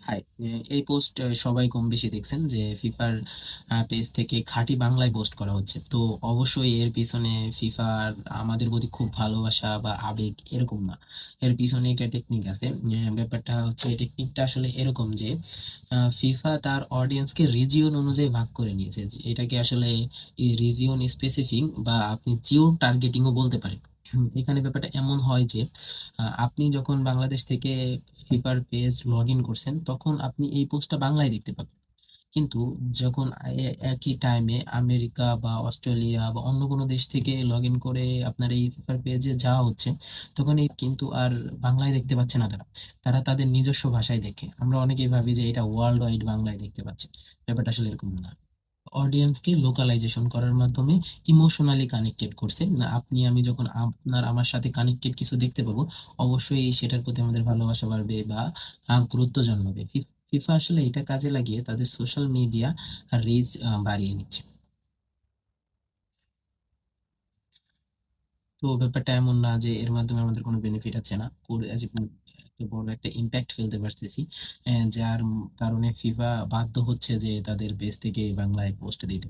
High. এই post সবাই কম বেশি দেখছেন যে ফিফার পেজ থেকে খাঁটি বাংলায় পোস্ট করা হচ্ছে। তো অবশ্যই এর পিছনে ফিফার আমাদের প্রতি খুব ভালোবাসা বা আবেগ এরকম না। এর পিছনে একটা টেকনিক আছে। ব্যাপারটা হচ্ছে টেকনিকটা আসলে এরকম যে ফিফা তার অডিয়েন্সকে রিজিয়ন অনুযায়ী ভাগ করে নিয়েছে। যে এটাকে আসলে রিজিয়ন স্পেসিফিক বা আপনি জিও টার্গেটিংও বলতে পারেন। এখানে ব্যাপারটা এমন হয় যে আপনি যখন বাংলাদেশ থেকে ফিফার পেজ লগ ইন করছেন তখন আপনি এই পোস্টটা বাংলায় দেখতে পাবেন। কিন্তু যখন একই টাইমে আমেরিকা বা অস্ট্রেলিয়া বা অন্য কোনো দেশ থেকে লগ ইন করে আপনার এই ফিফার পেজে যাওয়া হচ্ছে, তখন এই কিন্তু আর বাংলায় দেখতে পাচ্ছে না তারা। তারা তাদের নিজস্ব ভাষায় দেখে। আমরা অনেকেই ভাবি যে এটা ওয়ার্ল্ড ওয়াইড বাংলায় দেখতে পাচ্ছে। ব্যাপারটা আসলে এরকম না। অডিয়েন্সকে লোকালাইজেশন করার মাধ্যমে ইমোশনালি কানেক্টেড করছে না। আপনি আমি যখন আপনার আমার সাথে কানেক্টেড কিছু দেখতে পাবো, অবশ্যই সেটার প্রতি আমাদের ভালোবাসা বাড়বে বা গুরুত্ব জন্মাবে। ফিফা আসলে এটা কাজে লাগিয়ে তাদের সোশ্যাল মিডিয়া আর রিচ বাড়িয়ে নিচ্ছে। তো ব্যাপারটা এমন না যে এর মাধ্যমে আমাদের কোনো বেনিফিট আছে না। করে এত বড় একটা ইম্প্যাক্ট ফেলতে পারতেছি, যার কারণে ফিফা বাধ্য হচ্ছে যে তাদের পেজ থেকে বাংলায় পোস্ট দিতে।